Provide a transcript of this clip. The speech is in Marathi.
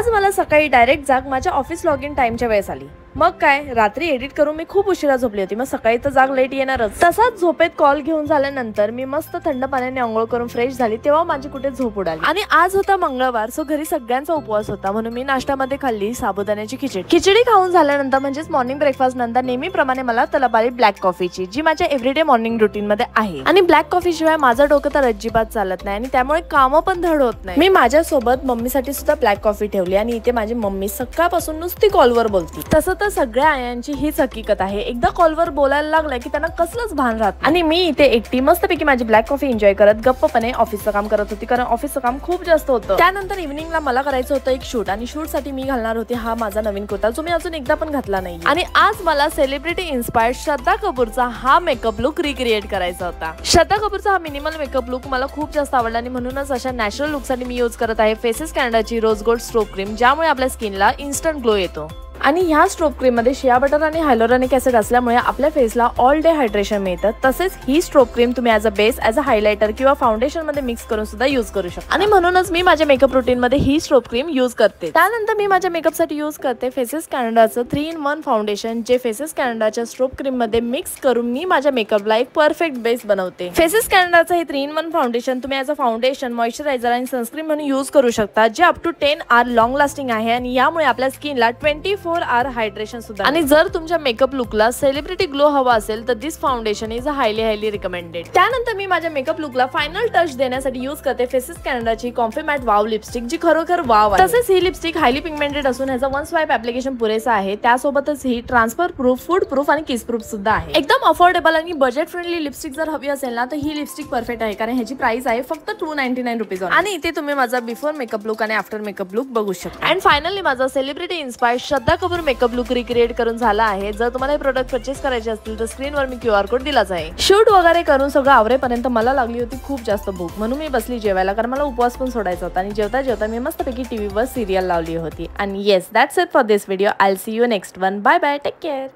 आज मला सकाळी डायरेक्ट जाग माझ्या ऑफिस लॉग इन टाइमच्या वेळेस आली। मग काय रात्री एडिट करून मी खूप उशिरा झोपली होती, मग सकाळी तर जाग लेट येणारच। तसाच झोपेत कॉल घेऊन झाल्यानंतर मी मस्त थंड पाण्याने आंघोळ करून फ्रेश झाली, तेव्हा माझी कुठे झोप उडाली। आणि आज होता मंगळवार, सो घरी सगळ्यांचा उपवास होता, म्हणून मी नाश्त्यामध्ये खाल्ली साबुदाण्याची खिचडी खाऊन झाल्यानंतर म्हणजेच मॉर्निंग ब्रेकफास्ट नंतर नेहमीप्रमाणे मला तलब आली ब्लॅक कॉफीची, जी माझ्या एव्हरीडे मॉर्निंग रुटीन मध्ये आहे। आणि ब्लॅक कॉफी शिवाय माझं डोकं तर अजिबात चालत नाही आणि त्यामुळे कामं पण धड होत नाही। मी माझ्यासोबत मम्मीसाठी सुद्धा ब्लॅक कॉफी ठेवली आणि इथे माझी मम्मी सकाळपासून नुसती कॉलवर बोलती। तसं तर सगळ्या आयांची हीच हकीकत आहे, एकदा कॉलवर बोलायला लागलं की त्यांना कसलंच भान राहत। आणि मी इथे एकटी मस्तपैकी माझी ब्लॅक कॉफी एन्जॉय करत गप्पपणे ऑफिसचं काम करत होती, कारण ऑफिसचं काम खूप जास्त होतं। त्यानंतर इव्हिनिंगला मला करायचं होतं एक शूट, आणि शूट साठी मी घालणार होते हा माझा नवीन कुर्ता, जो मी अजून एकदा पण घातला नाही। आणि आज मला सेलिब्रिटी इन्स्पायर्ड श्रद्धा कपूरचा हा मेकअप लुक रिक्रिएट करायचा होता। श्रद्धा कपूरचा हा मिनिमल मेकअप लुक मला खूप जास्त आवडला आणि म्हणूनच अशा नॅचरल लुक साठी मी यूज करत आहे फेसेस कॅनडाची रोज गोल्ड स्ट्रोक क्रीम, ज्यामुळे आपल्या स्किनला इन्स्टंट ग्लो येतो। आणि ह्या स्ट्रोक क्रीम मध्ये शिया बटर आणि हायलोरॉनिक ऍसिड असल्यामुळे आपल्या फेसला ऑल डे हायड्रेशन मिळतं। तसेच ही स्ट्रोक क्रीम तुम्ही as a base, as a highlighter किंवा फाउंडेशन मध्ये मिक्स करून सुद्धा यूज करू शकता। आणि म्हणूनच मी माझ्या मेकअप रुटीन मध्ये ही स्ट्रोक क्रीम यूज करते। त्यानंतर मी माझ्या मेकअप साठी यूज करते फेसेस कॅनडाचं 3-in-1 फाउंडेशन, जे फेसेस कॅनडाच्या स्ट्रोक क्रीम मध्ये मिक्स करून मी माझ्या मेकअपला एक परफेक्ट बेस बनवते। फेसेस कॅनडाचं हे 3-in-1 फाउंडेशन तुम्ही ॲज अ फाउंडेशन, मॉइश्चरायझर आणि सनस्क्रीन म्हणून यूज करू शकता, जे up to 10 hour long lasting आहे आणि यामुळे आपल्या स्किनला 24 आवर हायड्रेशन सुद्धा। आणि जर तुमच्या मेकअप लुकला सेलिब्रिटी ग्लो हवा असेल तर this foundation is highly recommended. त्यानंतर मी माझ्या मेकअप लुकला फायनल टच देण्यासाठी यूज करते फेसेस कॅनडाची कॉम्फी मॅट वाव लिपस्टिक, जी खरोखर वाव आहे। तसेच ही लिपस्टिक हायली पिगमेंटेड असून ह्याचा वन स्वाइप ऍप्लिकेशन पुरेसा आहे। त्यासोबतच heat transfer proof, food proof आणि किस प्रूफ सुद्धा आहे। एकदम अफोर्डेबल आणि बजेट फ्रेंडली लिपस्टिक जर हवी असेल ना, तर ही लिपस्टिक परफेक्ट आहे, कारण ह्याची प्राइस आहे फक्त 299 रुपीज। आणि इथे तुम्ही माझा बिफोर मेकअप लुक आणि आफ्टर मेकअप लुक बघू शकता। अँड फायनली माझा celebrity inspired Shraddha Kapoor makeup look recreate करून झाला आहे। जर तुम्हाला हे प्रोडक्ट परचेस करायचे असतील तर स्क्रीनवर मी QR कोड दिलाच आहे। शूट वगैरे करून सगळं आवरेपर्यंत मला लागली होती खूप जास्त भूक, म्हणून मी बसली जेवायला, कारण मला उपवास पण सोडायचा होता। आणि जेवता जेवता मी मस्तपैकी टीव्हीवर सिरियल लावली होती। आणि yes, that's it for this video. I will see you next one. Bye bye, take care.